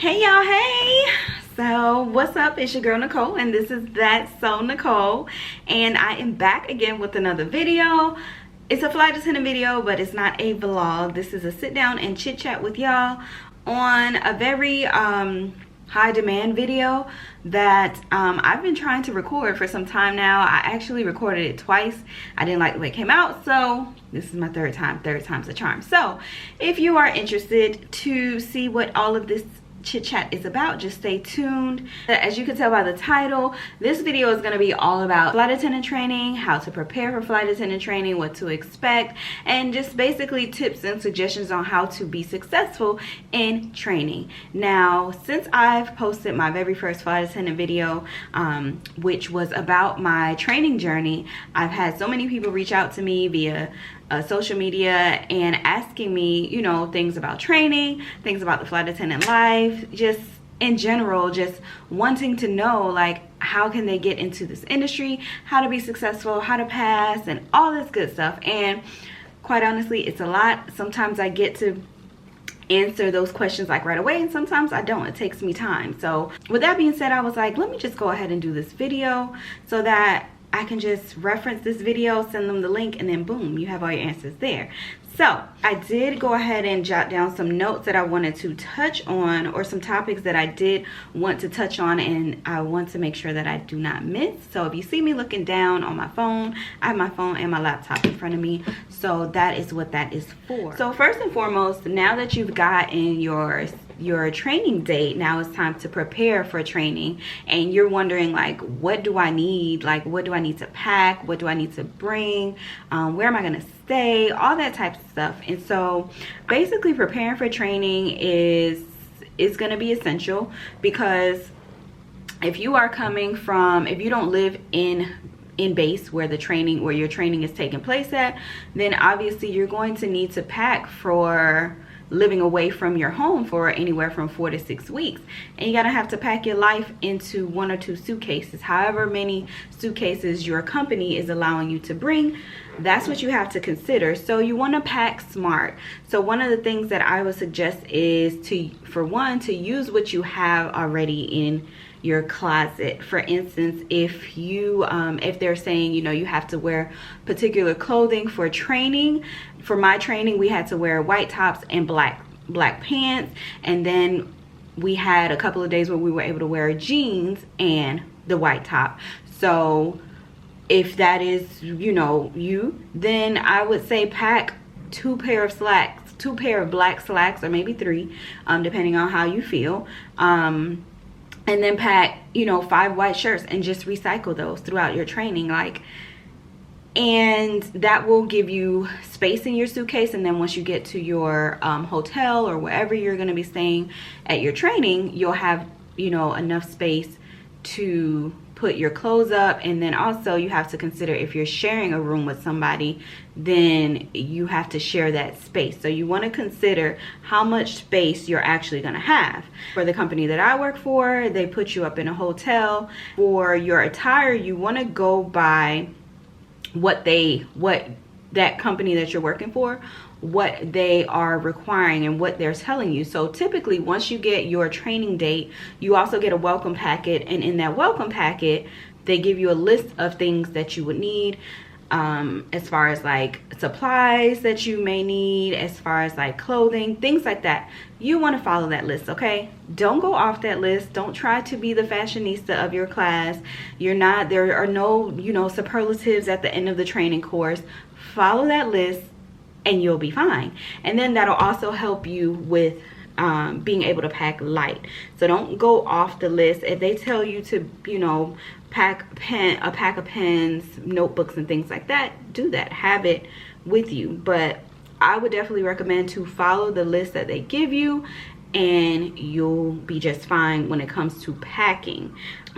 Hey y'all, hey! So what's up? It's your girl Nicole and this is That's So Nicole, and I am back again with another video. It's a flight attendant video, but it's not a vlog. This is a sit down and chit chat with y'all on a very high demand video that I've been trying to record for some time now. I actually recorded it twice. I didn't like the way it came out, so this is my third time's a charm. So if you are interested to see what all of this chit chat is about, just stay tuned. As you can tell by the title, this video is going to be all about flight attendant training, how to prepare for flight attendant training, what to expect, and just basically tips and suggestions on how to be successful in training. Now, since I've posted my very first flight attendant video, which was about my training journey, I've had so many people reach out to me via social media and asking me, you know, things about training, things about the flight attendant life, just in general, just wanting to know like how can they get into this industry, how to be successful, how to pass, and all this good stuff. And quite honestly, it's a lot. Sometimes I get to answer those questions like right away, and sometimes I don't. It takes me time. So with that being said, I was like, let me just go ahead and do this video so that I can just reference this video, send them the link, and then boom, you have all your answers there. So I did go ahead and jot down some notes that I wanted to touch on, or some topics that I did want to touch on, and I want to make sure that I do not miss. So if you see me looking down on my phone, I have my phone and my laptop in front of me, so that is what that is for. So first and foremost, now that you've gotten your training date, now it's time to prepare for training, and you're wondering like, what do I need? Like, what do I need to pack? What do I need to bring? Where am I gonna stay? All that type of stuff. And so basically preparing for training is gonna be essential, because if you are coming from, if you don't live in base where your training is taking place at, then obviously you're going to need to pack for living away from your home for anywhere from 4 to 6 weeks, and you're gonna have to pack your life into 1 or 2 suitcases, however many suitcases your company is allowing you to bring. That's what you have to consider. So you want to pack smart. So one of the things that I would suggest is to use what you have already in your closet. For instance, if they're saying, you know, you have to wear particular clothing for training. For my training, we had to wear white tops and black pants, and then we had a couple of days where we were able to wear jeans and the white top. So if that is, you know, then I would say pack 2 pair of slacks, 2 pair of black slacks, or maybe 3, depending on how you feel. And then pack, you know, 5 white shirts and just recycle those throughout your training, and that will give you space in your suitcase. And then once you get to your hotel or wherever you're going to be staying at your training, you'll have, you know, enough space to put your clothes up. And then also you have to consider, if you're sharing a room with somebody, then you have to share that space. So you want to consider how much space you're actually going to have. For the company that I work for, they put you up in a hotel. For your attire, you want to go by what that company that you're working for, what they are requiring and what they're telling you. So typically, once you get your training date, you also get a welcome packet, and in that welcome packet they give you a list of things that you would need, as far as like supplies that you may need, as far as like clothing, things like that. You want to follow that list, okay? Don't go off that list. Don't try to be the fashionista of your class. You're not. There are no, you know, superlatives at the end of the training course. Follow that list and you'll be fine. And then that'll also help you with being able to pack light. So don't go off the list. If they tell you to, you know, pack a pack of pens, notebooks, and things like that, do that. Have it with you. But I would definitely recommend to follow the list that they give you, and you'll be just fine when it comes to packing.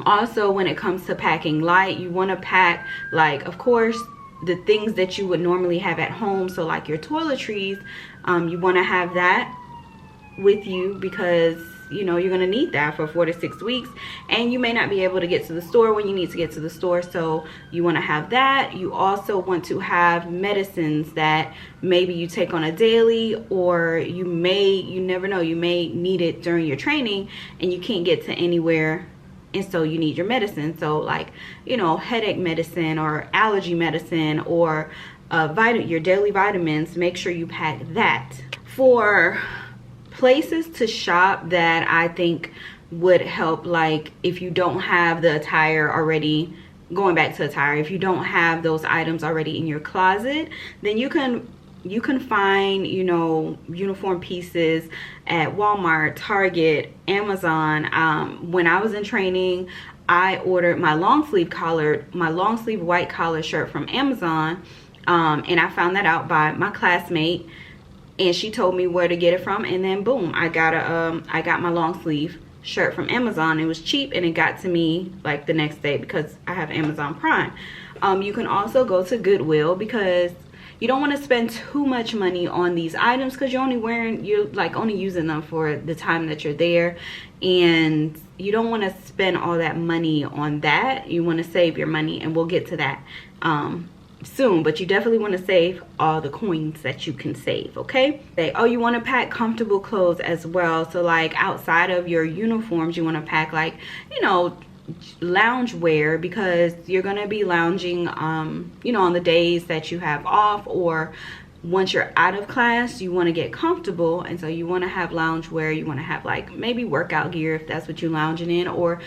Also, when it comes to packing light, you want to pack, like, of course, the things that you would normally have at home. So like your toiletries, you want to have that with you, because you know, you're going to need that for 4 to 6 weeks, and you may not be able to get to the store when you need to get to the store, so you want to have that. You also want to have medicines that maybe you take on a daily, or you never know, you may need it during your training and you can't get to anywhere, and so you need your medicine. So like, you know, headache medicine or allergy medicine, or your daily vitamins. Make sure you pack that. For places to shop that I think would help, like if you don't have the attire already, going back to attire, if you don't have those items already in your closet, then you can find, you know, uniform pieces at Walmart, Target, Amazon. When I was in training, I ordered my long sleeve white collar shirt from Amazon, and I found that out by my classmate, and she told me where to get it from, and then boom, I got my long sleeve shirt from Amazon. It was cheap, and it got to me like the next day because I have Amazon Prime. You can also go to Goodwill, because you don't want to spend too much money on these items, because you're only using them for the time that you're there, and you don't want to spend all that money on that. You want to save your money, and we'll get to that soon, but you definitely want to save all the coins that you can save. Okay, you want to pack comfortable clothes as well. So like outside of your uniforms, you want to pack, like, you know, lounge wear, because you're going to be lounging you know, on the days that you have off, or once you're out of class, you want to get comfortable, and so you want to have lounge wear. You want to have like maybe workout gear if that's what you're lounging in, or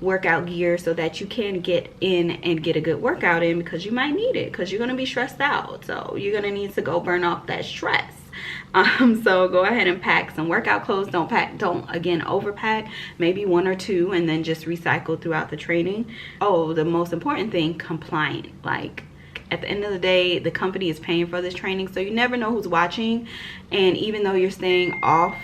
workout gear so that you can get in and get a good workout in, because you might need it, because you're going to be stressed out, so you're going to need to go burn off that stress. So go ahead and pack some workout clothes. Don't again overpack, maybe 1 or 2, and then just recycle throughout the training. The most important thing, compliant. Like at the end of the day, the company is paying for this training, so you never know who's watching, and even though you're staying off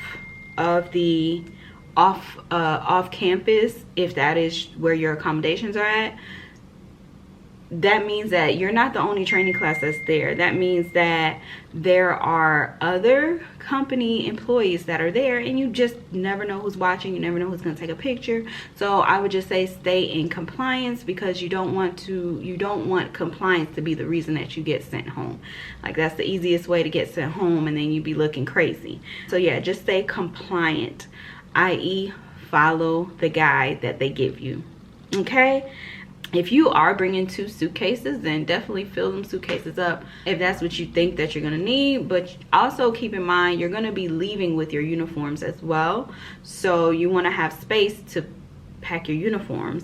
campus, if that is where your accommodations are at, that means that you're not the only training class that's there. That means that there are other company employees that are there, and you just never know who's watching. You never know who's going to take a picture. So I would just say stay in compliance, because you don't want compliance to be the reason that you get sent home. Like that's the easiest way to get sent home, and then you be looking crazy. So yeah, just stay compliant, i.e. follow the guide that they give you. Okay, if you are bringing 2 suitcases, then definitely fill them suitcases up if that's what you think that you're going to need. But also keep in mind, you're going to be leaving with your uniforms as well, so you want to have space to pack your uniforms.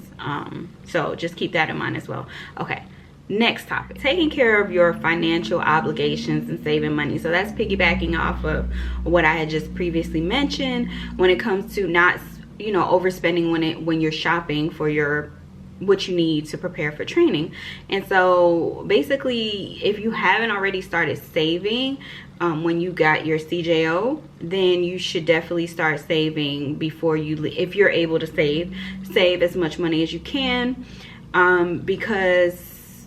So just keep that in mind as well. Okay, next topic, taking care of your financial obligations and saving money. So that's piggybacking off of what I had just previously mentioned when it comes to not, you know, overspending when you're shopping for what you need to prepare for training. And so basically, if you haven't already started saving when you got your CJO, then you should definitely start saving before you leave. If you're able to save as much money as you can, because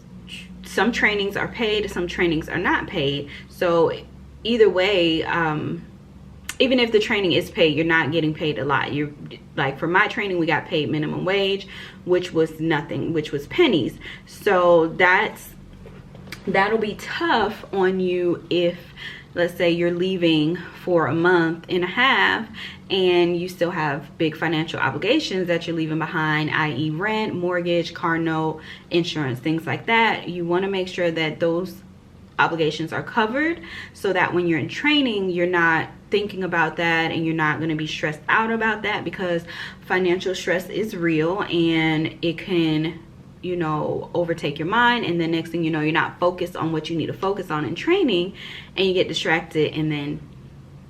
some trainings are paid, some trainings are not paid. So either way, even if the training is paid, you're not getting paid a lot. You're like, for my training, we got paid minimum wage, which was nothing, which was pennies. So that'll be tough on you if, let's say, you're leaving for a month and a half and you still have big financial obligations that you're leaving behind, i.e. rent, mortgage, car note, insurance, things like that. You want to make sure that those obligations are covered, so that when you're in training, you're not thinking about that, and you're not going to be stressed out about that, because financial stress is real, and it can, you know, overtake your mind, and the next thing you know, you're not focused on what you need to focus on in training, and you get distracted, and then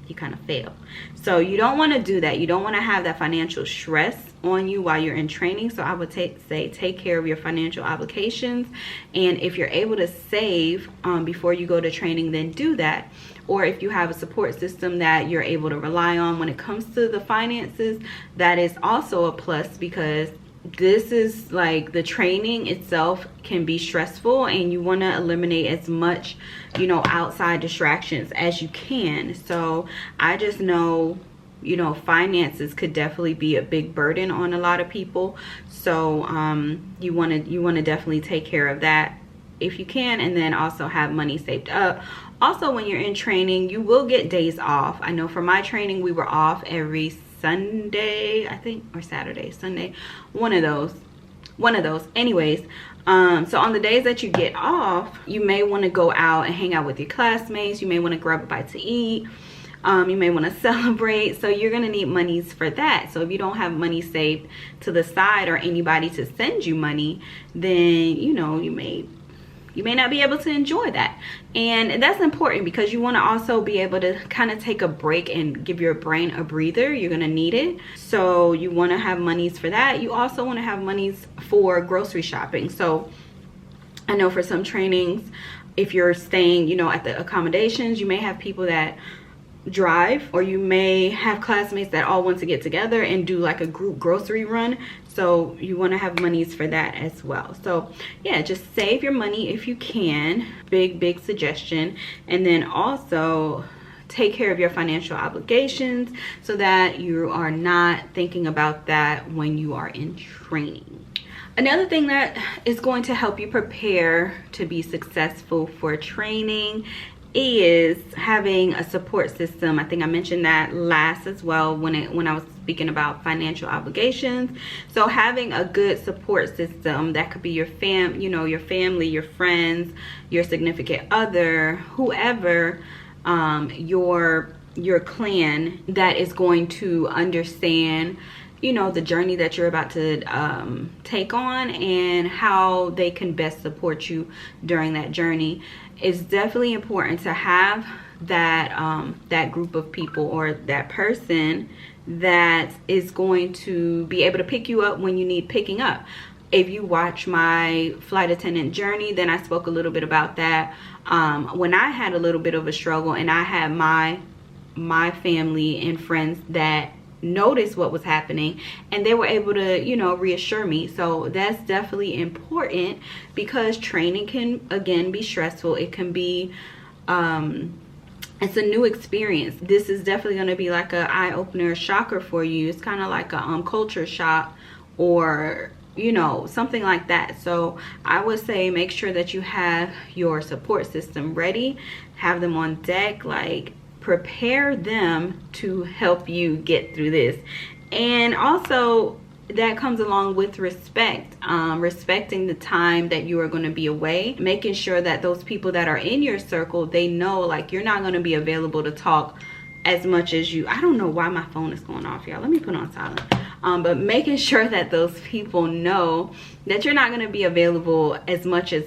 you kind of fail. So you don't want to do that. You don't want to have that financial stress on you while you're in training. So I would say take care of your financial obligations, and if you're able to save before you go to training, then do that. Or if you have a support system that you're able to rely on when it comes to the finances, that is also a plus, because this is like, the training itself can be stressful, and you want to eliminate as much, you know, outside distractions as you can. So I just know you know, finances could definitely be a big burden on a lot of people. So you want to definitely take care of that if you can, and then also have money saved up. Also, when you're in training, you will get days off. I know for my training, we were off every Sunday, I think, or Saturday, Sunday, one of those anyways. So on the days that you get off, you may want to go out and hang out with your classmates. You may want to grab a bite to eat. You may want to celebrate. So you're going to need monies for that. So if you don't have money saved to the side or anybody to send you money, then, you know, you may not be able to enjoy that. And that's important because you want to also be able to kind of take a break and give your brain a breather. You're going to need it. So you want to have monies for that. You also want to have monies for grocery shopping. So I know for some trainings, if you're staying, you know, at the accommodations, you may have people that drive, or you may have classmates that all want to get together and do like a group grocery run. So you want to have monies for that as well. So yeah, just save your money if you can. Big suggestion. And then also take care of your financial obligations so that you are not thinking about that when you are in training. Another thing that is going to help you prepare to be successful for training is having a support system. I think I mentioned that last as well when I was speaking about financial obligations. So having a good support system, that could be your your family, your friends, your significant other, whoever, your clan that is going to understand, you know, the journey that you're about to take on and how they can best support you during that journey. It's definitely important to have that that group of people or that person that is going to be able to pick you up when you need picking up. If you watch my flight attendant journey, then I spoke a little bit about that. When I had a little bit of a struggle and I had my family and friends that noticed what was happening, and they were able to, you know, reassure me. So that's definitely important because training can again be stressful. It can be it's a new experience. This is definitely going to be like a eye-opener, shocker for you. It's kind of like a culture shock, or you know, something like that. So I would say make sure that you have your support system ready, have them on deck, like prepare them to help you get through this. And also that comes along with respect, respecting the time that you are going to be away, making sure that those people that are in your circle, they know like you're not going to be available to talk as much as you. I don't know why my phone is going off, y'all. Let me put on silent. But making sure that those people know that you're not going to be available as much as,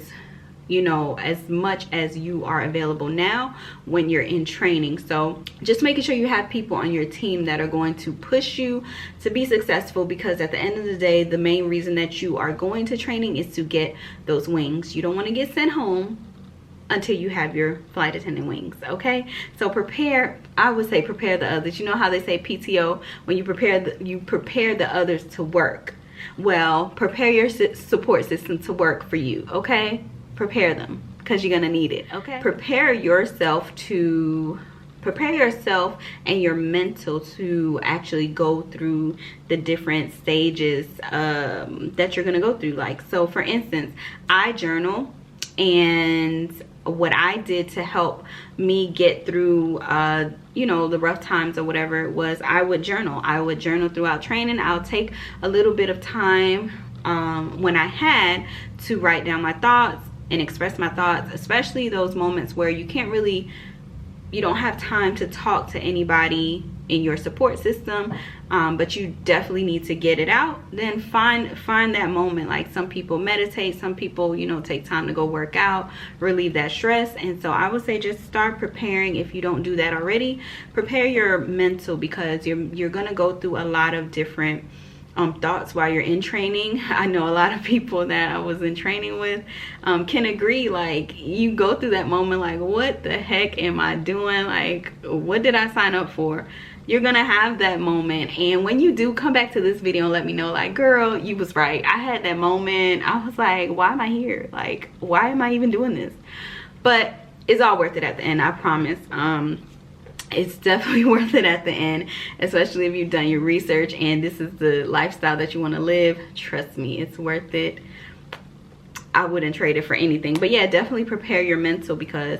you know, as much as you are available now when you're in training. So just making sure you have people on your team that are going to push you to be successful, because at the end of the day, the main reason that you are going to training is to get those wings. You don't want to get sent home until you have your flight attendant wings. Okay, so prepare. I would say prepare the others. You know how they say PTO, when you prepare the others to work. Well, prepare your support system to work for you. Okay, prepare them because you're gonna need it. Okay, prepare yourself and your mental to actually go through the different stages that you're gonna go through. Like, so for instance, I journal, and what I did to help me get through you know, the rough times or whatever it was, I would journal throughout training. I'll take a little bit of time when I had to write down my thoughts and express my thoughts, especially those moments where you don't have time to talk to anybody in your support system, but you definitely need to get it out. Then find that moment. Like, some people meditate, some people, you know, take time to go work out, relieve that stress. And so I would say just start preparing. If you don't do that already, prepare your mental, because you're gonna go through a lot of different thoughts while you're in training. I know a lot of people that I was in training with can agree. Like, you go through that moment like, what the heck am I doing? Like, what did I sign up for? You're gonna have that moment, and when you do, come back to this video and let me know, like, girl, you was right. I had that moment. I was like, why am I here? Like, why am I even doing this? But it's all worth it at the end, I promise. it's definitely worth it at the end, especially if you've done your research and this is the lifestyle that you want to live. Trust me, it's worth it. I wouldn't trade it for anything. But yeah, definitely prepare your mental, because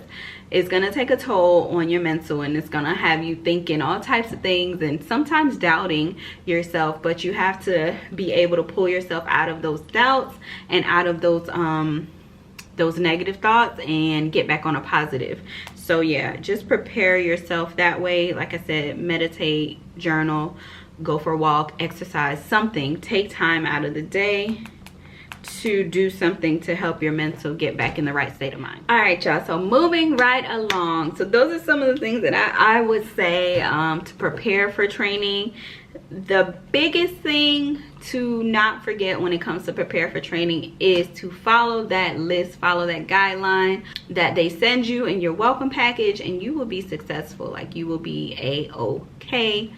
it's gonna take a toll on your mental, and it's gonna have you thinking all types of things and sometimes doubting yourself. But you have to be able to pull yourself out of those doubts and out of those negative thoughts and get back on a positive. So yeah, just prepare yourself that way. Like I said, meditate, journal, go for a walk, exercise, something. Take time out of the day to do something to help your mental get back in the right state of mind. All right, y'all, so moving right along. So those are some of the things that I would say to prepare for training. The biggest thing to not forget when it comes to prepare for training is to follow that list, follow that guideline that they send you in your welcome package, and you will be successful. Like, you will be a-okay.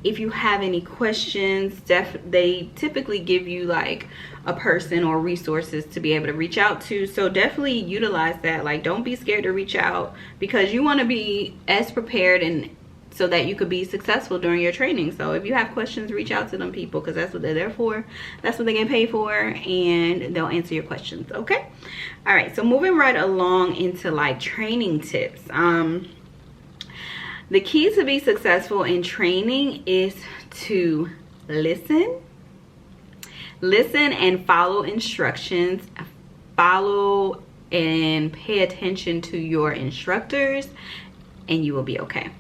If you have any questions, they typically give you like a person or resources to be able to reach out to. So definitely utilize that. Like, don't be scared to reach out, because you want to be as prepared and so that you could be successful during your training. So if you have questions, reach out to them people, because that's what they're there for. That's what they get paid for, and they'll answer your questions. Okay. All right. So moving right along into like training tips. The key to be successful in training is to listen and follow instructions. Follow and pay attention to your instructors, and you will be okay.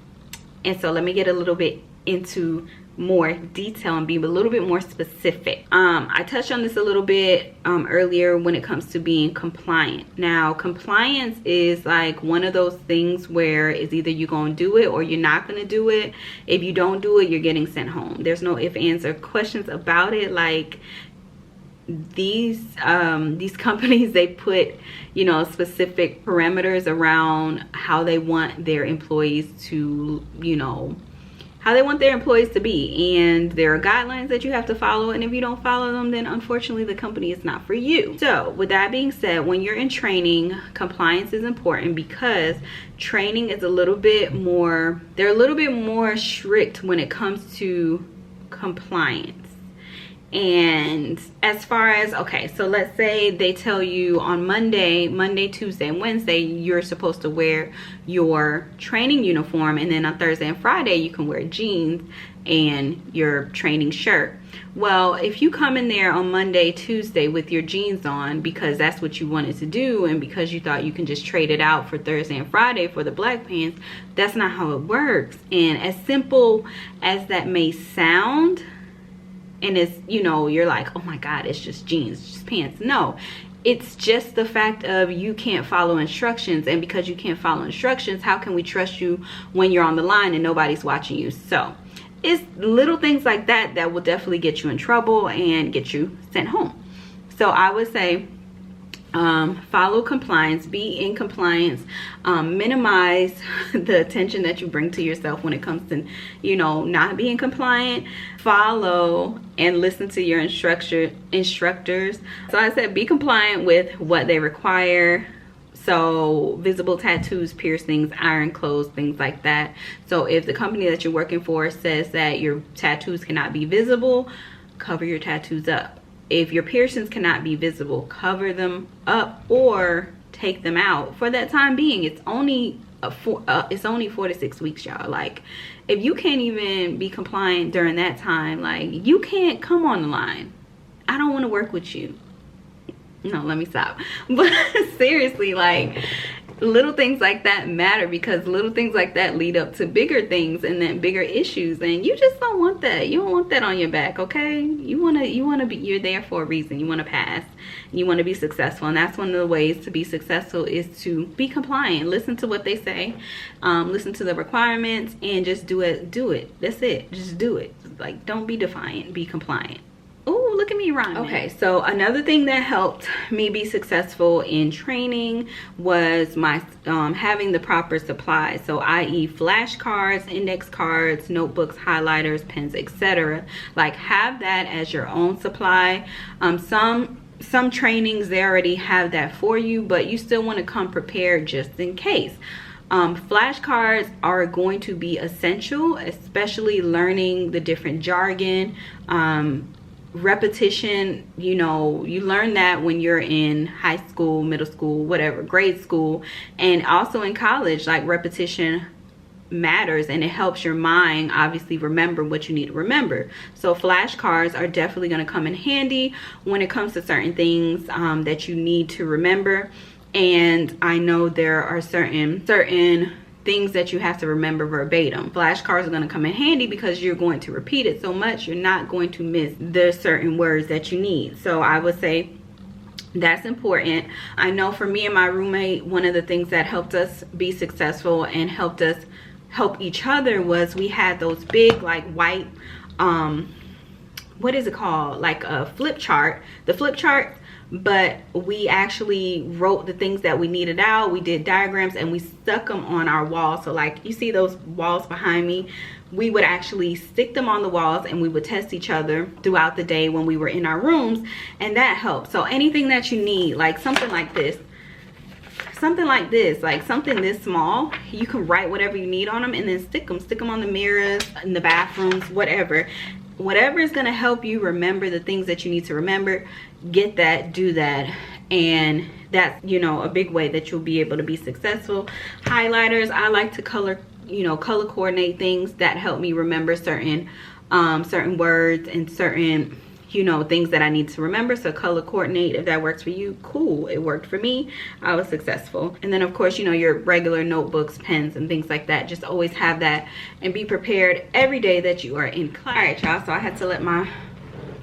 And so let me get a little bit into more detail and be a little bit more specific. I touched on this a little bit earlier when it comes to being compliant. Now, compliance is like one of those things where it's either you're gonna do it or you're not gonna do it. If you don't do it, you're getting sent home. There's no ifs, ands, or questions about it. Like, these companies, they put, you know, specific parameters around how they want their employees to, you know, how they want their employees to be, and there are guidelines that you have to follow, and if you don't follow them, then unfortunately the company is not for you. So with that being said, when you're in training, compliance is important, because training is a little bit more, they're a little bit more strict when it comes to compliance. And as far as, okay, so let's say they tell you on Monday, Tuesday, and Wednesday, you're supposed to wear your training uniform, and then on Thursday and Friday, you can wear jeans and your training shirt. Well, if you come in there on Monday, Tuesday with your jeans on because that's what you wanted to do, and because you thought you can just trade it out for Thursday and Friday for the black pants, that's not how it works. And as simple as that may sound, and it's, you know, you're like, oh my God, it's just jeans, it's just pants. No, it's just the fact of you can't follow instructions. And because you can't follow instructions, how can we trust you when you're on the line and nobody's watching you? So it's little things like that that will definitely get you in trouble and get you sent home. So I would say, follow compliance, be in compliance, minimize the attention that you bring to yourself when it comes to, you know, not being compliant. Follow and listen to your instructors. So I said, be compliant with what they require. So visible tattoos, piercings, iron clothes, things like that. So if the company that you're working for says that your tattoos cannot be visible, cover your tattoos up. If your piercings cannot be visible, cover them up or take them out for that time being. It's only 4 to 6 weeks, y'all. Like, if you can't even be compliant during that time, like, you can't come on the line. I don't want to work with you. No, let me stop. But seriously, like, little things like that matter, because little things like that lead up to bigger things and then bigger issues, and you just don't want that. You don't want that on your back, okay? You want to be, you're there for a reason. You want to pass, you want to be successful, and that's one of the ways to be successful, is to be compliant. Listen to what they say, listen to the requirements, and just do it. That's it. Just do it. Like, don't be defiant, be compliant. Oh, look at me rhyming. Okay, so another thing that helped me be successful in training was my having the proper supplies. So i.e. flashcards, index cards, notebooks, highlighters, pens, etc. Like, have that as your own supply. Some trainings, they already have that for you, but you still want to come prepared just in case. Flashcards are going to be essential, especially learning the different jargon. Repetition, you know, you learn that when you're in high school, middle school, whatever, grade school, and also in college. Like, repetition matters, and it helps your mind obviously remember what you need to remember. So flashcards are definitely going to come in handy when it comes to certain things that you need to remember. And I know there are certain things that you have to remember verbatim. Flashcards are going to come in handy because you're going to repeat it so much, you're not going to miss the certain words that you need. So I would say that's important. I know for me and my roommate, one of the things that helped us be successful and helped us help each other was we had those big, like, white, what is it called, like a flip chart, the flip chart, but we actually wrote the things that we needed out. We did diagrams and we stuck them on our walls. So like you see those walls behind me, we would actually stick them on the walls and we would test each other throughout the day when we were in our rooms, and that helped. So anything that you need, like something like this, like something this small, you can write whatever you need on them and then stick them on the mirrors, in the bathrooms, whatever is going to help you remember the things that you need to remember. Get that, do that, and that's, you know, a big way that you'll be able to be successful. Highlighters, I like to color coordinate things that help me remember certain words and certain, you know, things that I need to remember. So color coordinate, if that works for you, cool. It worked for me. I was successful. And then of course, you know, your regular notebooks, pens, and things like that. Just always have that and be prepared every day that you are in class. All right, y'all, so I had to let my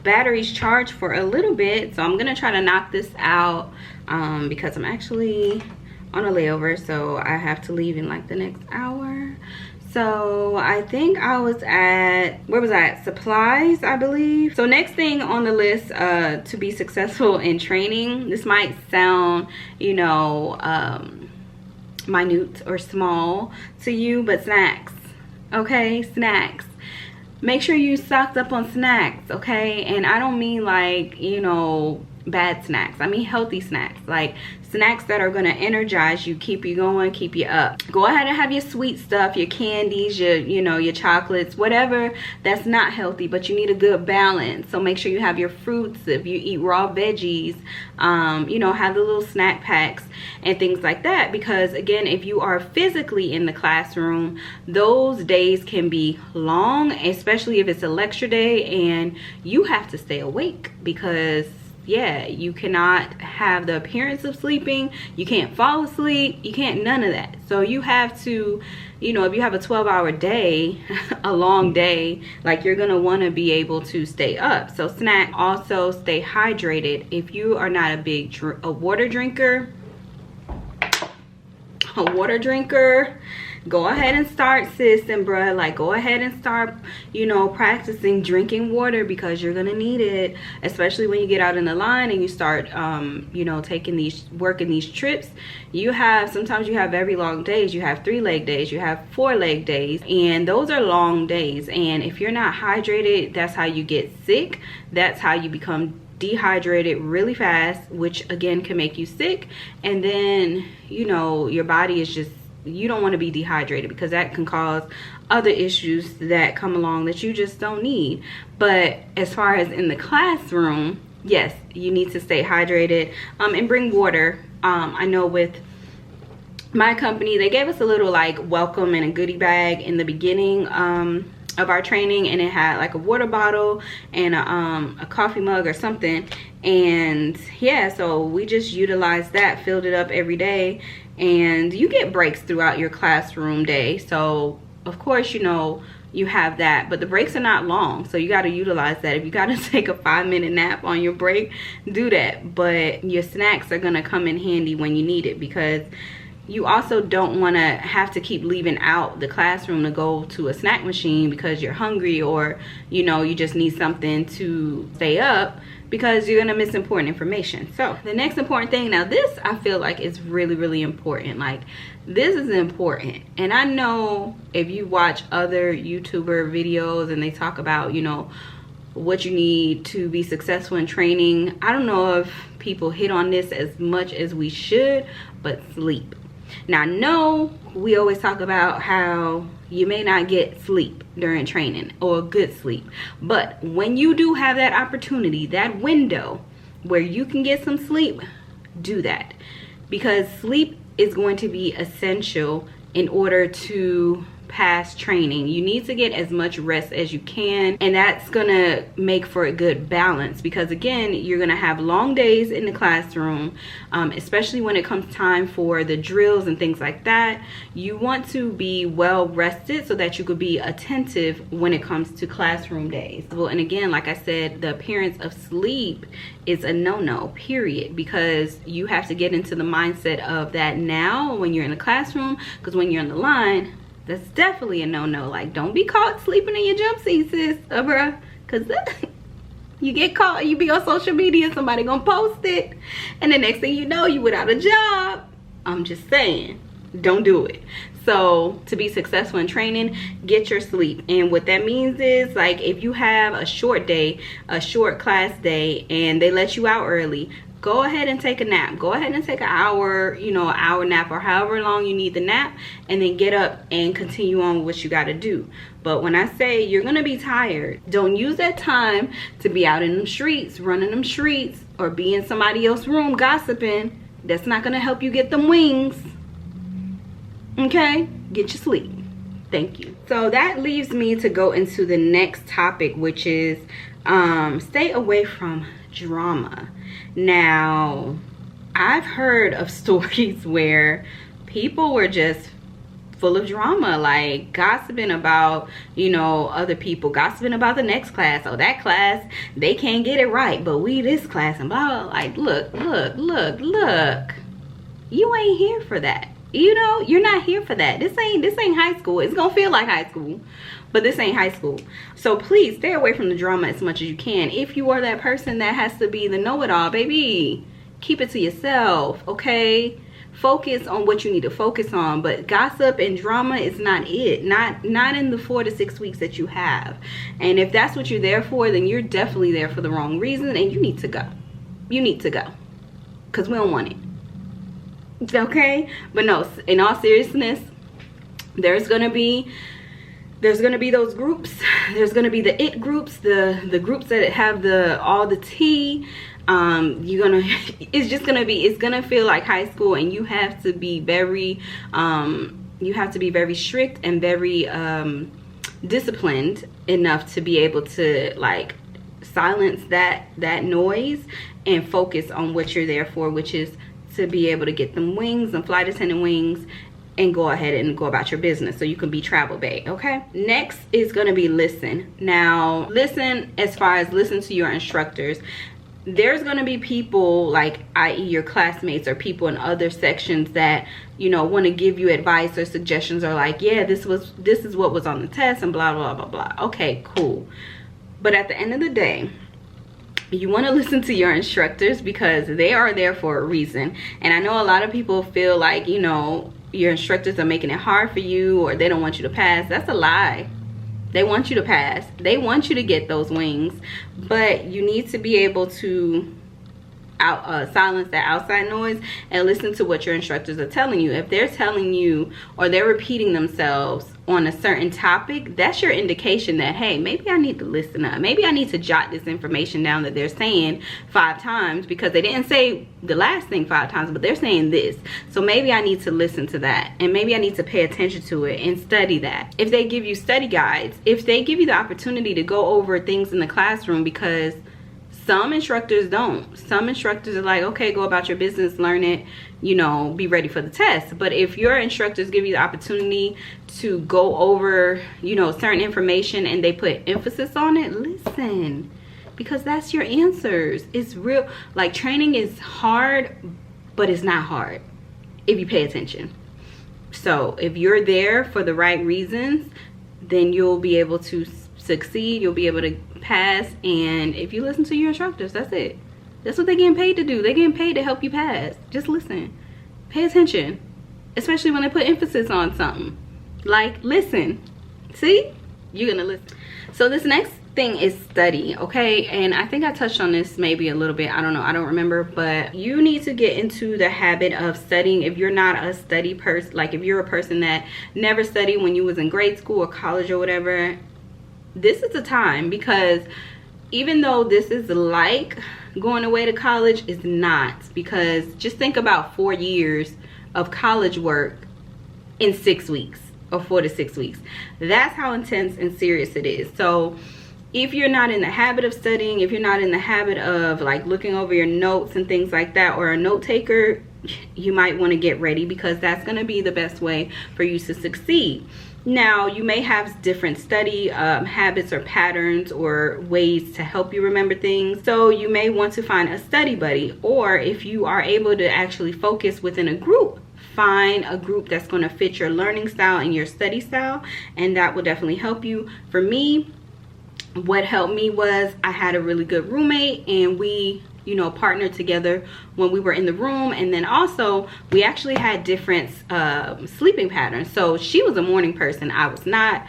batteries charge for a little bit, so I'm gonna try to knock this out because I'm actually on a layover, so I have to leave in like the next hour. So I think I was at, where was I at? Supplies, I believe. So next thing on the list to be successful in training, this might sound, you know, minute or small to you, but snacks. Okay, snacks. Make sure you stocked up on snacks, okay? And I don't mean like, you know, bad snacks. I mean healthy snacks, like snacks that are going to energize you, keep you going, keep you up. Go ahead and have your sweet stuff, your candies, your, you know, your chocolates, whatever that's not healthy, but you need a good balance. So make sure you have your fruits. If you eat raw veggies, you know, have the little snack packs and things like that, because again, if you are physically in the classroom, those days can be long, especially if it's a lecture day and you have to stay awake, because yeah, you cannot have the appearance of sleeping, you can't fall asleep, you can't, none of that. So you have to, you know, if you have a 12-hour day, a long day, like you're gonna want to be able to stay up. So snack, also stay hydrated. If you are not a water drinker, go ahead and start, sis and bruh, like go ahead and start, you know, practicing drinking water, because you're gonna need it, especially when you get out in the line and you start you know, working these trips. Sometimes you have very long days. You have 3-leg days, you have 4-leg days, and those are long days. And if you're not hydrated, that's how you get sick. That's how you become dehydrated really fast, which again can make you sick. And then, you know, your body is just, you don't want to be dehydrated, because that can cause other issues that come along that you just don't need. But as far as in the classroom, yes, you need to stay hydrated and bring water. I know with my company, they gave us a little like welcome and a goodie bag in the beginning of our training, and it had like a water bottle and a coffee mug or something. And yeah, so we just utilized that, filled it up every day. And you get breaks throughout your classroom day, so of course, you know, you have that, but the breaks are not long, so you got to utilize that. If you got to take a 5-minute nap on your break, do that. But your snacks are going to come in handy when you need it, because you also don't want to have to keep leaving out the classroom to go to a snack machine because you're hungry, or you know, you just need something to stay up, because you're gonna miss important information. So the next important thing, now this I feel like is really, really important. Like, this is important. And I know if you watch other YouTuber videos and they talk about, you know, what you need to be successful in training, I don't know if people hit on this as much as we should, but sleep. Now, no, we always talk about how you may not get sleep during training or good sleep, but when you do have that opportunity, that window where you can get some sleep, do that, because sleep is going to be essential in order to pass training. You need to get as much rest as you can, and that's gonna make for a good balance, because again, you're gonna have long days in the classroom, especially when it comes time for the drills and things like that. You want to be well rested so that you could be attentive when it comes to classroom days. Well, and again, like I said, the appearance of sleep is a no-no, period, because you have to get into the mindset of that now when you're in the classroom, because when you're in the line, that's definitely a no-no. Like, don't be caught sleeping in your jump seat, sis, bruh, because you get caught, you be on social media, somebody gonna post it, and the next thing you know, you without a job. I'm just saying, don't do it. So to be successful in training, get your sleep. And what that means is, like, if you have a short day, a short class day, and they let you out early, go ahead and take a nap. Go ahead and take an hour, you know, an hour nap, or however long you need the nap, and then get up and continue on with what you got to do. But when I say you're gonna be tired, don't use that time to be out in them streets, running them streets, or be in somebody else's room gossiping. That's not gonna help you get them wings. Okay, get your sleep. Thank you. So that leaves me to go into the next topic, which is stay away from drama. Now, I've heard of stories where people were just full of drama, like gossiping about, you know, other people, gossiping about the next class. Oh, that class, they can't get it right, but we this class, and blah, blah. Like, look, you ain't here for that. You know, you're not here for that. This ain't high school. It's gonna feel like high school, but this ain't high school. So please stay away from the drama as much as you can. If you are that person that has to be the know-it-all, baby, keep it to yourself, okay? Focus on what you need to focus on, but gossip and drama is not it. Not in the 4 to 6 weeks that you have. And if that's what you're there for, then you're definitely there for the wrong reason, and you need to go. You need to go, because we don't want it. Okay, but no, in all seriousness, there's gonna be those groups. There's gonna be the it groups, the groups that have all the tea. It's gonna feel like high school, and you have to be very strict and very disciplined enough to be able to, like, silence that noise and focus on what you're there for, which is to be able to get them wings and flight attendant wings, and go ahead and go about your business so you can be travel bae. Okay, next is going to be listen. Now, listen as far as listen to your instructors. There's going to be people, like, i.e. your classmates or people in other sections that, you know, want to give you advice or suggestions, or like, yeah, this is what was on the test and blah blah blah blah. Okay, cool. But at the end of the day, you want to listen to your instructors, because they are there for a reason. And I know a lot of people feel like, you know, your instructors are making it hard for you, or they don't want you to pass. That's a lie. They want you to pass. They want you to get those wings, but you need to be able to silence that outside noise and listen to what your instructors are telling you. If they're telling you, or they're repeating themselves on a certain topic, that's your indication that, hey, maybe I need to listen up. Maybe I need to jot this information down that they're saying 5 times, because they didn't say the last thing 5 times, but they're saying this. So maybe I need to listen to that, and maybe I need to pay attention to it and study that. If they give you study guides, if they give you the opportunity to go over things in the classroom, because some instructors don't. Some instructors are like, okay, go about your business, learn it, you know, be ready for the test. But if your instructors give you the opportunity to go over, you know, certain information, and they put emphasis on it, listen, because that's your answers. It's real. Like, training is hard, but it's not hard if you pay attention. So if you're there for the right reasons, then you'll be able to succeed. You'll be able to pass. And if you listen to your instructors, that's it. That's what they're getting paid to do. They're getting paid to help you pass. Just listen, pay attention, especially when they put emphasis on something. Like, listen, see, you're gonna listen. So this next thing is study, okay? And I think I touched on this maybe a little bit, I don't know, I don't remember, but you need to get into the habit of studying. If you're not a study person, like if you're a person that never studied when you was in grade school or college or whatever, this is the time, because even though this is like going away to college, it's not, because just think about 4 years of college work in 6 weeks, or 4 to 6 weeks. That's how intense and serious it is. So if you're not in the habit of studying, if you're not in the habit of like looking over your notes and things like that, or a note taker, you might want to get ready, because that's going to be the best way for you to succeed. Now, you may have different study habits or patterns or ways to help you remember things. So you may want to find a study buddy, or if you are able to actually focus within a group, find a group that's going to fit your learning style and your study style, and that will definitely help you. For me, what helped me was I had a really good roommate, and we, you know, partnered together when we were in the room. And then also we actually had different sleeping patterns. So she was a morning person, I was not,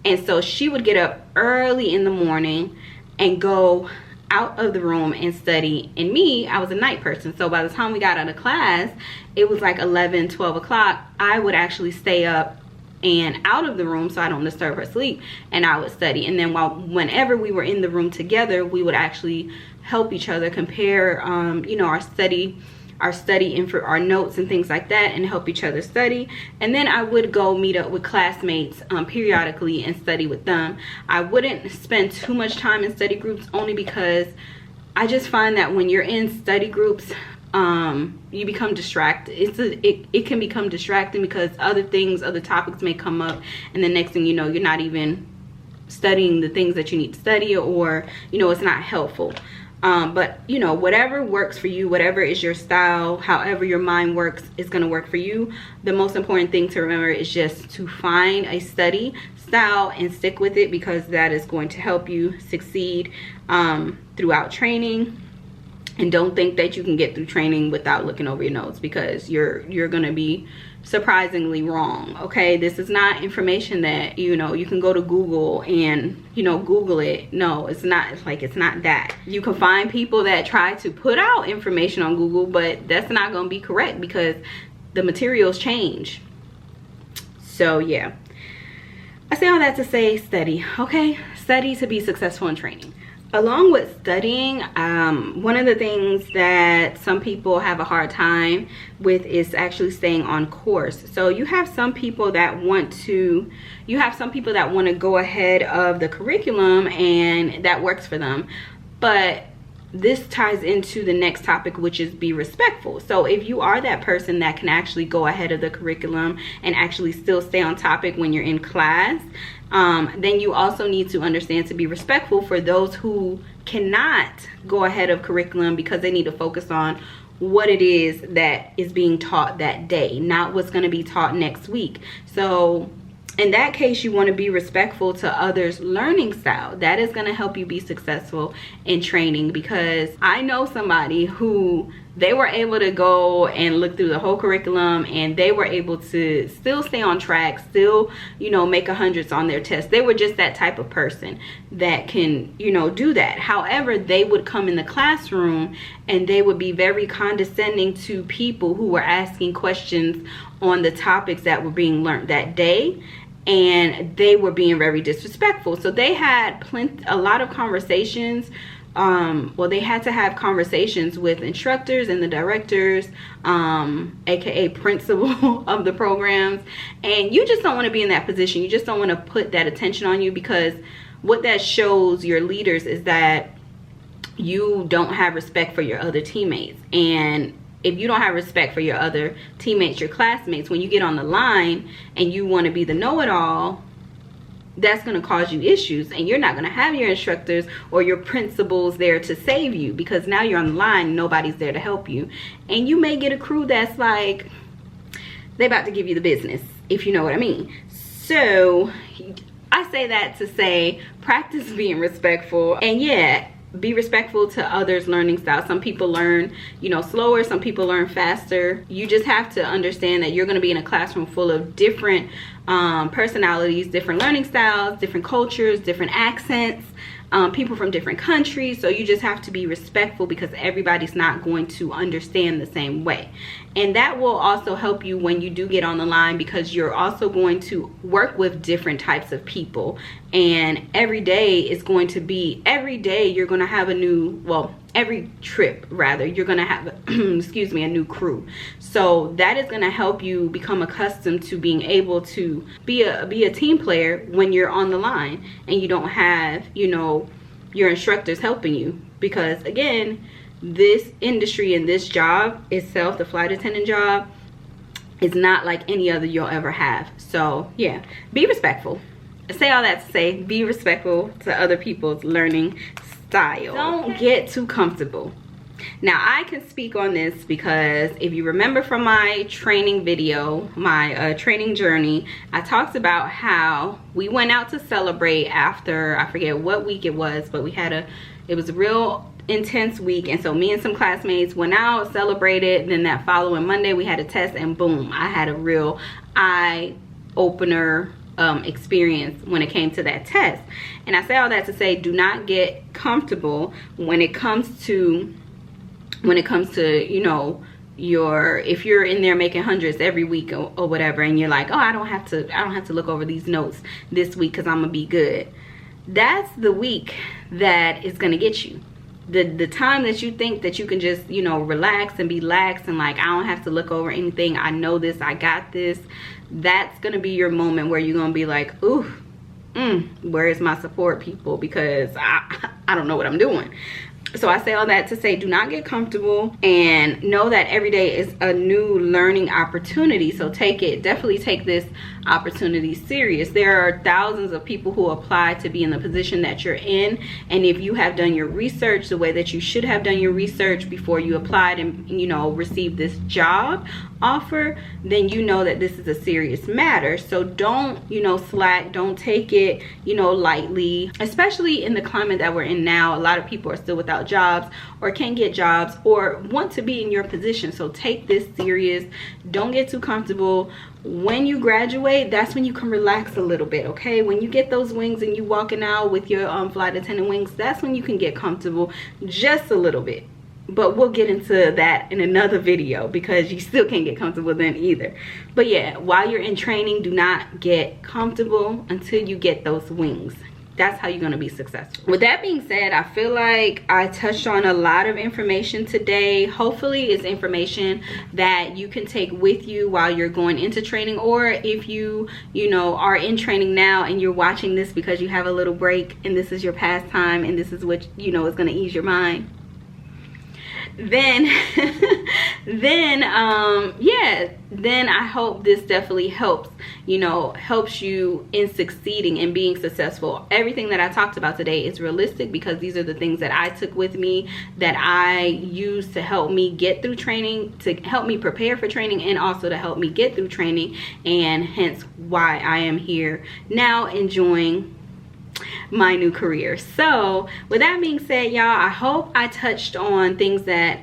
and so she would get up early in the morning and go out of the room and study, and me, I was a night person. So by the time we got out of class, it was like 11, 12 o'clock. I would actually stay up and out of the room so I don't disturb her sleep, and I would study. And then whenever we were in the room together, we would actually help each other compare you know, our study info, our notes and things like that, and help each other study. And then I would go meet up with classmates periodically and study with them. I wouldn't spend too much time in study groups, only because I just find that when you're in study groups, you become distracted. It can become distracting, because other topics may come up, and the next thing you know, you're not even studying the things that you need to study, or you know, it's not helpful. But you know, whatever works for you, whatever is your style, however your mind works, is going to work for you. The most important thing to remember is just to find a study style and stick with it, because that is going to help you succeed throughout training. And don't think that you can get through training without looking over your notes, because you're gonna be surprisingly wrong, okay? This is not information that, you know, you can go to Google and, you know, Google it. No, it's not. It's like, it's not that. You can find people that try to put out information on Google, but that's not gonna be correct, because the materials change. So yeah, I say all that to say study, okay? Study to be successful in training. Along with studying, one of the things that some people have a hard time with is actually staying on course. So you have some people that want to go ahead of the curriculum, and that works for them. But this ties into the next topic, which is be respectful. So if you are that person that can actually go ahead of the curriculum and actually still stay on topic when you're in class, then you also need to understand to be respectful for those who cannot go ahead of curriculum, because they need to focus on what it is that is being taught that day, not what's going to be taught next week. So in that case, you want to be respectful to others' learning style. That is going to help you be successful in training, because I know somebody who, they were able to go and look through the whole curriculum, and they were able to still stay on track, still, you know, make 100s on their test. They were just that type of person that can, you know, do that. However, they would come in the classroom and they would be very condescending to people who were asking questions on the topics that were being learned that day, and they were being very disrespectful. So they had a lot of conversations. Well, they had to have conversations with instructors and the directors, aka principal of the programs. And you just don't want to be in that position. You just don't want to put that attention on you, because what that shows your leaders is that you don't have respect for your other teammates. And if you don't have respect for your other teammates, your classmates, when you get on the line and you want to be the know-it-all, that's going to cause you issues, and you're not going to have your instructors or your principals there to save you, because now you're on the line, nobody's there to help you. And you may get a crew that's like, they about to give you the business, if you know what I mean. So I say that to say, practice being respectful, and yeah, be respectful to others' learning style. Some people learn, you know, slower, some people learn faster. You just have to understand that you're going to be in a classroom full of different personalities, different learning styles, different cultures, different accents, people from different countries. So you just have to be respectful because everybody's not going to understand the same way. And that will also help you when you do get on the line, because you're also going to work with different types of people. And every day is going to be, every day you're going to have a new, well, every trip rather, you're going to have, excuse me, a new crew. So that is going to help you become accustomed to being able to be a team player when you're on the line and you don't have, you know, your instructors helping you. Because again, this industry and this job itself, the flight attendant job, is not like any other you'll ever have. So yeah, be respectful. I say all that to say, be respectful to other people's learning style. Don't get too comfortable. Now I can speak on this because if you remember from my training video, my training journey, I talked about how we went out to celebrate after, I forget what week it was, but it was a real intense week. And so me and some classmates went out, celebrated, and then that following Monday we had a test, and boom, I had a real eye-opener experience when it came to that test. And I say all that to say, do not get comfortable when it comes to you know, if you're in there making hundreds every week or whatever, and you're like, oh, I don't have to look over these notes this week because I'm gonna be good. That's the week that is gonna get you. The time that you think that you can just, you know, relax and be lax and like, I don't have to look over anything, I know this, I got this, that's gonna be your moment where you're gonna be like, ooh, where is my support, people? Because I don't know what I'm doing. So I say all that to say, do not get comfortable, and know that every day is a new learning opportunity. So definitely take this opportunity serious. There are thousands of people who apply to be in the position that you're in, and if you have done your research the way that you should have done your research before you applied and, you know, received this job offer, then you know that this is a serious matter. So don't, you know, slack, don't take it, you know, lightly, especially in the climate that we're in now. A lot of people are still without jobs or can't get jobs or want to be in your position. So take this serious. Don't get too comfortable. When you graduate, that's when you can relax a little bit, okay? When you get those wings and you walking out with your flight attendant wings, that's when you can get comfortable just a little bit. But we'll get into that in another video because you still can't get comfortable then either. But yeah, while you're in training, do not get comfortable until you get those wings. That's how you're going to be successful. With that being said, I feel like I touched on a lot of information today. Hopefully it's information that you can take with you while you're going into training, or if you know, are in training now and you're watching this because you have a little break and this is your pastime and this is what, you know, is going to ease your mind. Then then I hope this definitely helps, you know, helps you in succeeding and being successful. Everything that I talked about today is realistic because these are the things that I took with me, that I use to help me get through training, to help me prepare for training, and also to help me get through training, and hence why I am here now enjoying my new career. So with that being said, y'all, I hope I touched on things that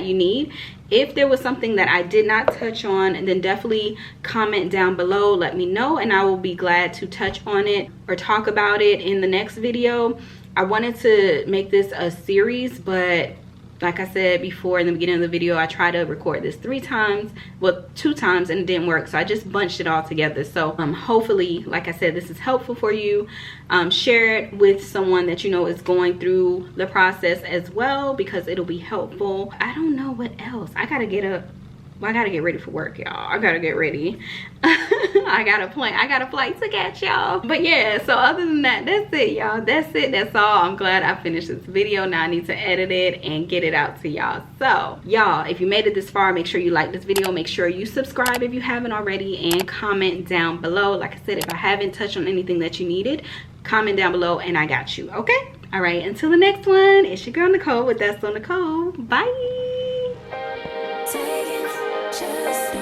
you need. If there was something that I did not touch on, then definitely comment down below, let me know, and I will be glad to touch on it or talk about it in the next video. I wanted to make this a series, but like I said before in the beginning of the video, I tried to record this 3 times, well 2 times, and it didn't work. So I just bunched it all together. So hopefully, like I said, this is helpful for you. Share it with someone that you know is going through the process as well, because it'll be helpful. I don't know what else. I gotta get up. Well, I gotta get ready for work, y'all. I gotta get ready. I got a flight to catch, y'all. But yeah, so other than that, that's it, y'all. That's it. That's all. I'm glad I finished this video. Now I need to edit it and get it out to y'all. So y'all, if you made it this far, make sure you like this video. Make sure you subscribe if you haven't already, and comment down below. Like I said, if I haven't touched on anything that you needed, comment down below and I got you, okay? All right, until the next one, it's your girl Nicole with That's So Nicole. Bye. Just